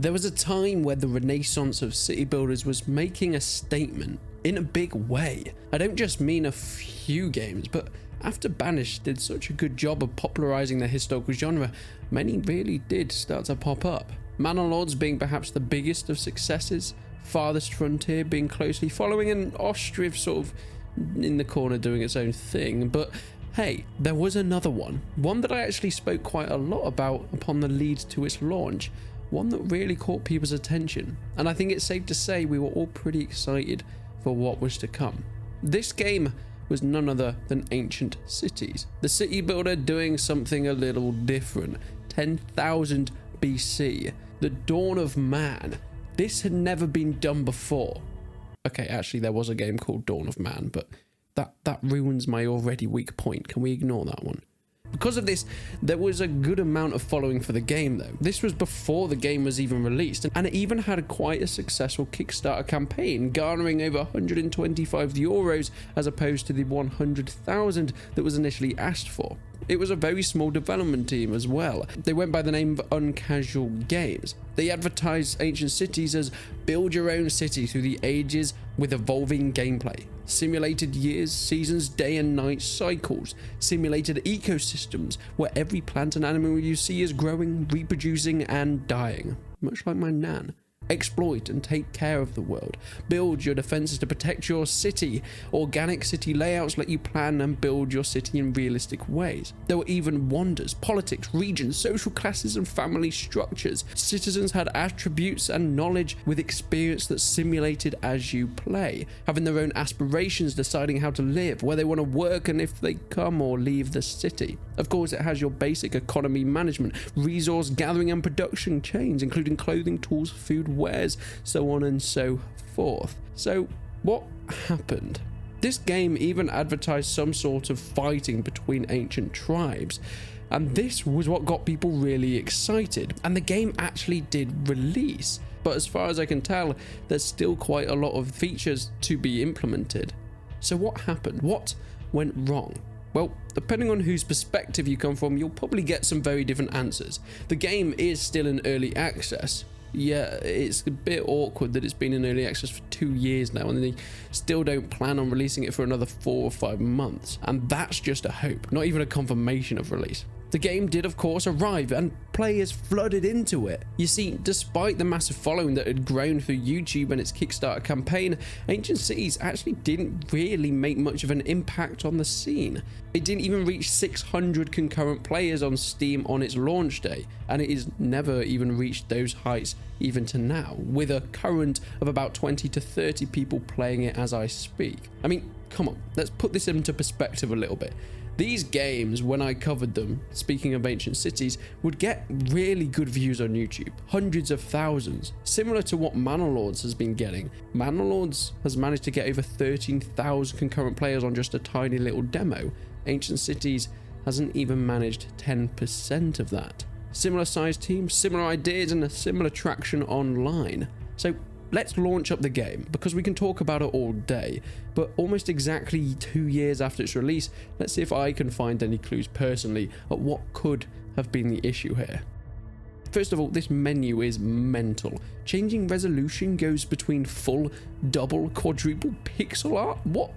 There was a time where the renaissance of city builders was making a statement in a big way. I don't just mean a few games, but after Banished did such a good job of popularizing the historical genre, many really did start to pop up. Manor Lords being perhaps the biggest of successes, Farthest Frontier being closely following, and Ostriv sort of in the corner doing its own thing. But hey, there was another one that I actually spoke quite a lot about upon the lead to its launch, one that really caught people's attention, and I think it's safe to say we were all pretty excited for what was to come. This game was none other than Ancient Cities, the city builder doing something a little different. 10,000 BC, the dawn of man. This had never been done before. Okay, actually there was a game called Dawn of Man, but that ruins my already weak point. Can we ignore that one? Because of this, there was a good amount of following for the game though. This was before the game was even released, and it even had quite a successful Kickstarter campaign, garnering over 125 euros as opposed to the 100,000 that was initially asked for. It was a very small development team as well. They went by the name of Uncasual Games. They advertised Ancient Cities as build your own city through the ages with evolving gameplay, simulated years, seasons, day and night cycles, simulated ecosystems where every plant and animal you see is growing, reproducing and dying, much like my nan. Exploit and take care of the world. Build your defenses to protect your city. Organic city layouts let you plan and build your city in realistic ways. There were even wonders, politics, regions, social classes and family structures. Citizens had attributes and knowledge with experience that simulated as you play, having their own aspirations, deciding how to live, where they want to work and if they come or leave the city. Of course, it has your basic economy management, resource gathering and production chains, including clothing, tools, food, wares, so on and so forth. So what happened? This game even advertised some sort of fighting between ancient tribes, and this was what got people really excited, and the game actually did release. But as far as I can tell, there's still quite a lot of features to be implemented. So what happened? What went wrong? Well, depending on whose perspective you come from, you'll probably get some very different answers. The game is still in early access. Yeah, it's a bit awkward that it's been in early access for 2 years now and they still don't plan on releasing it for another 4 or 5 months. And that's just a hope, not even a confirmation of release. The game did of course arrive and players flooded into it. You see, despite the massive following that had grown through YouTube and its Kickstarter campaign, Ancient Cities actually didn't really make much of an impact on the scene. It didn't even reach 600 concurrent players on Steam on its launch day, and it has never even reached those heights even to now, with a current of about 20 to 30 people playing it as I speak. I mean, come on, let's put this into perspective a little bit. These games, when I covered them, speaking of Ancient Cities, would get really good views on YouTube, hundreds of thousands, similar to what Manor Lords has been getting. Manor Lords has managed to get over 13,000 concurrent players on just a tiny little demo. Ancient Cities hasn't even managed 10% of that. Similar sized teams, similar ideas, and a similar traction online. So let's launch up the game, because we can talk about it all day, but almost exactly 2 years after its release, let's see if I can find any clues personally at what could have been the issue here. First of all, this menu is mental. Changing resolution goes between full, double, quadruple pixel art? What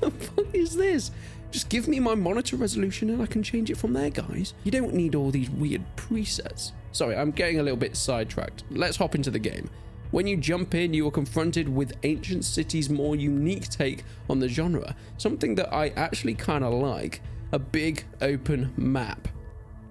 the fuck is this? Just give me my monitor resolution and I can change it from there, guys. You don't need all these weird presets. Sorry, I'm getting a little bit sidetracked. Let's hop into the game. When you jump in, you are confronted with Ancient Cities' more unique take on the genre, something that I actually kind of like, a big open map.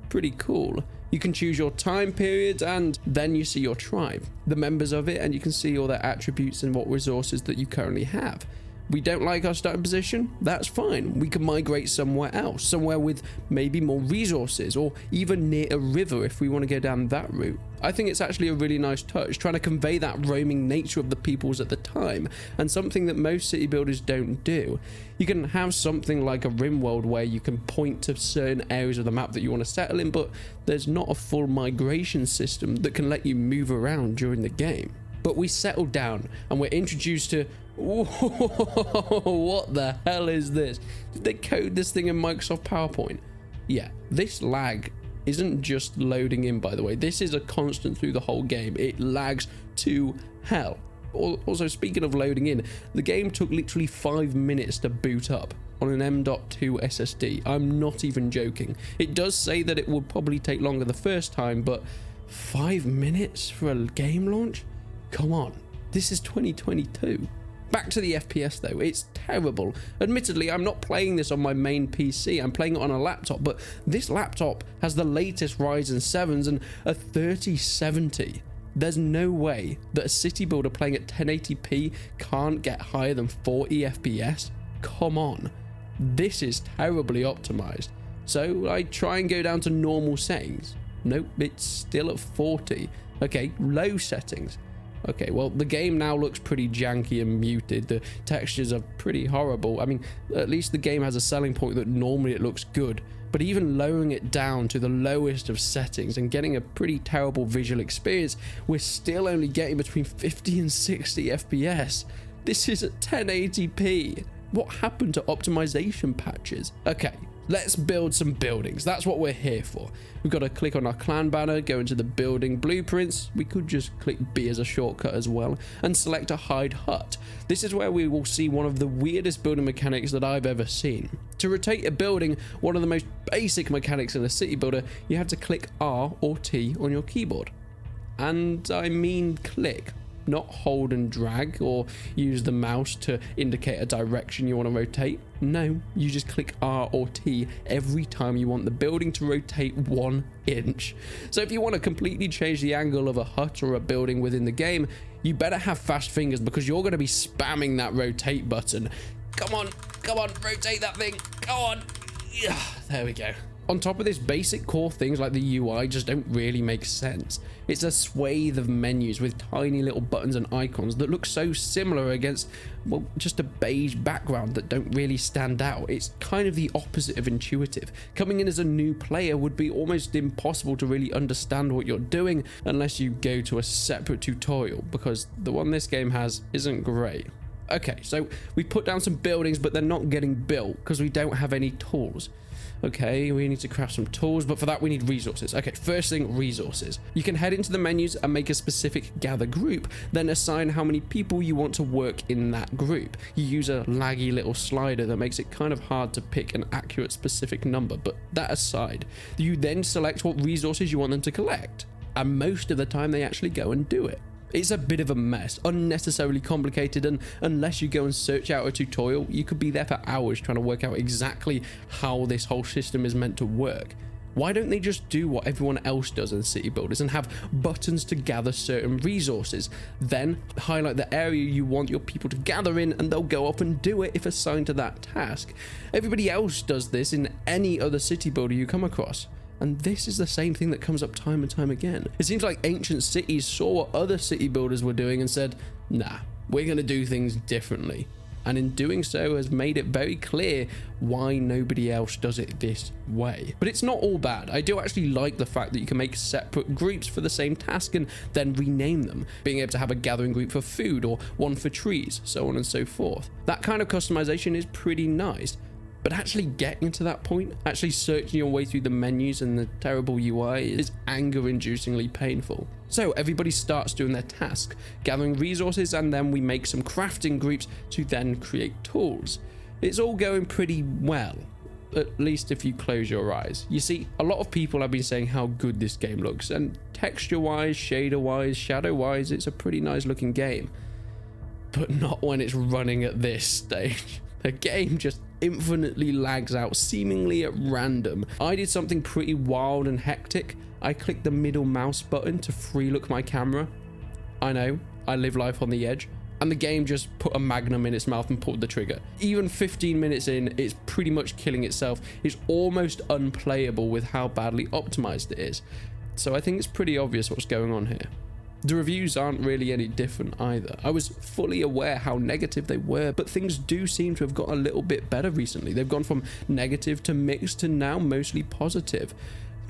Pretty cool. You can choose your time period and then you see your tribe, the members of it, and you can see all their attributes and what resources that you currently have. We don't like our starting position? That's fine. We can migrate somewhere else, somewhere with maybe more resources, or even near a river if we want to go down that route. I think it's actually a really nice touch, trying to convey that roaming nature of the peoples at the time, and something that most city builders don't do. You can have something like a RimWorld where you can point to certain areas of the map that you want to settle in, but there's not a full migration system that can let you move around during the game. But we settle down and we're introduced to, what the hell is this? Did they code this thing in Microsoft PowerPoint? Yeah, this lag isn't just loading in, by the way. This is a constant through the whole game. It lags to hell. Also, speaking of loading in, the game took literally 5 minutes to boot up on an M.2 SSD. I'm not even joking. It does say that it would probably take longer the first time, but 5 minutes for a game launch? Come on, this is 2022. Back to the FPS though, it's terrible. Admittedly, I'm not playing this on my main PC, I'm playing it on a laptop, but this laptop has the latest Ryzen 7s and a 3070. There's no way that a city builder playing at 1080p can't get higher than 40 FPS. Come on, this is terribly optimized. So I try and go down to normal settings. Nope, it's still at 40. Okay, low settings. Okay, well, the game now looks pretty janky and muted. The textures are pretty horrible. I mean, at least the game has a selling point that normally it looks good. But even lowering it down to the lowest of settings and getting a pretty terrible visual experience, we're still only getting between 50 and 60 FPS. This is at 1080p. What happened to optimization patches? Okay, let's build some buildings. That's what we're here for. We've got to click on our clan banner, go into the building blueprints. We could just click B as a shortcut as well and select a hide hut. This is where we will see one of the weirdest building mechanics that I've ever seen. To rotate a building, one of the most basic mechanics in a city builder, you have to click R or T on your keyboard. And I mean click, not hold and drag or use the mouse to indicate a direction you want to rotate. No, you just click R or T every time you want the building to rotate 1 inch. So if you want to completely change the angle of a hut or a building within the game, you better have fast fingers because you're going to be spamming that rotate button. Come on, rotate that thing, go on. Yeah, there we go. On top of this, basic core things like the UI just don't really make sense. It's a swathe of menus with tiny little buttons and icons that look so similar against, well, just a beige background that don't really stand out. It's kind of the opposite of intuitive. Coming in as a new player would be almost impossible to really understand what you're doing unless you go to a separate tutorial, because the one this game has isn't great. Okay, so we put down some buildings, but they're not getting built because we don't have any tools. Okay, we need to craft some tools, but for that we need resources. Okay, first thing, resources. You can head into the menus and make a specific gather group, then assign how many people you want to work in that group. You use a laggy little slider that makes it kind of hard to pick an accurate specific number, but that aside, you then select what resources you want them to collect, and most of the time they actually go and do it. It's a bit of a mess, unnecessarily complicated, and unless you go and search out a tutorial, you could be there for hours trying to work out exactly how this whole system is meant to work. Why don't they just do what everyone else does in city builders and have buttons to gather certain resources, then highlight the area you want your people to gather in and they'll go up and do it if assigned to that task. Everybody else does this in any other city builder you come across. And this is the same thing that comes up time and time again. It seems like ancient cities saw what other city builders were doing and said, nah, we're going to do things differently. And in doing so has made it very clear why nobody else does it this way. But it's not all bad. I do actually like the fact that you can make separate groups for the same task and then rename them. Being able to have a gathering group for food or one for trees, so on and so forth. That kind of customization is pretty nice. But actually getting to that point, actually searching your way through the menus and the terrible UI is anger-inducingly painful. So everybody starts doing their task, gathering resources, and then we make some crafting groups to then create tools. It's all going pretty well, at least if you close your eyes. You see, a lot of people have been saying how good this game looks, and texture-wise, shader-wise, shadow-wise, it's a pretty nice looking game. But not when it's running at this stage. The game just infinitely lags out, seemingly at random. I did something pretty wild and hectic. I clicked the middle mouse button to free look my camera. I know, I live life on the edge. And the game just put a magnum in its mouth and pulled the trigger. Even 15 minutes in, it's pretty much killing itself. It's almost unplayable with how badly optimized it is. So I think it's pretty obvious what's going on here. The reviews aren't really any different either. I was fully aware how negative they were, but things do seem to have got a little bit better recently. They've gone from negative to mixed to now mostly positive.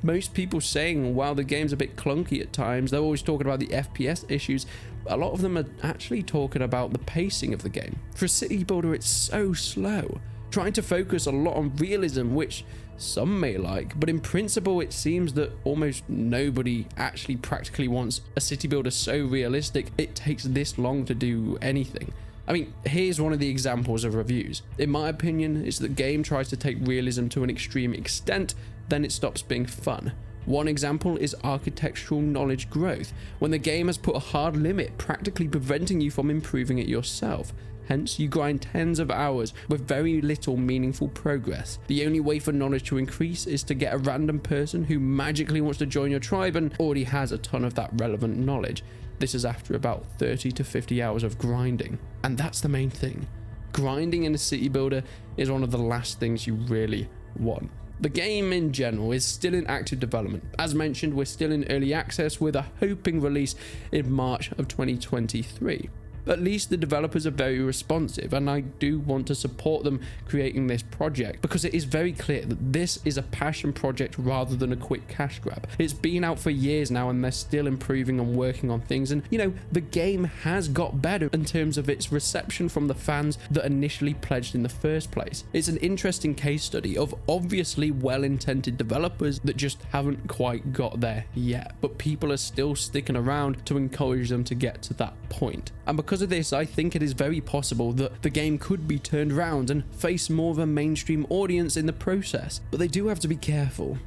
Most people saying, while the game's a bit clunky at times, they're always talking about the FPS issues. A lot of them are actually talking about the pacing of the game. For a city builder, it's so slow. Trying to focus a lot on realism, which some may like, but in principle it seems that almost nobody actually practically wants a city builder so realistic it takes this long to do anything. I mean, here's one of the examples of reviews. In my opinion, it's that the game tries to take realism to an extreme extent, then it stops being fun. One example is architectural knowledge growth, when the game has put a hard limit, practically preventing you from improving it yourself. Hence, you grind tens of hours with very little meaningful progress. The only way for knowledge to increase is to get a random person who magically wants to join your tribe and already has a ton of that relevant knowledge. This is after about 30 to 50 hours of grinding. And that's the main thing. Grinding in a city builder is one of the last things you really want. The game in general is still in active development. As mentioned, we're still in early access with a hoping release in March of 2023. At least the developers are very responsive, and I do want to support them creating this project because it is very clear that this is a passion project rather than a quick cash grab. It's been out for years now and they're still improving and working on things, and the game has got better in terms of its reception from the fans that initially pledged in the first place. It's an interesting case study of obviously well-intended developers that just haven't quite got there yet, but people are still sticking around to encourage them to get to that point. And because of this, I think it is very possible that the game could be turned around and face more of a mainstream audience in the process. But they do have to be careful,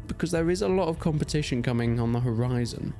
because there is a lot of competition coming on the horizon.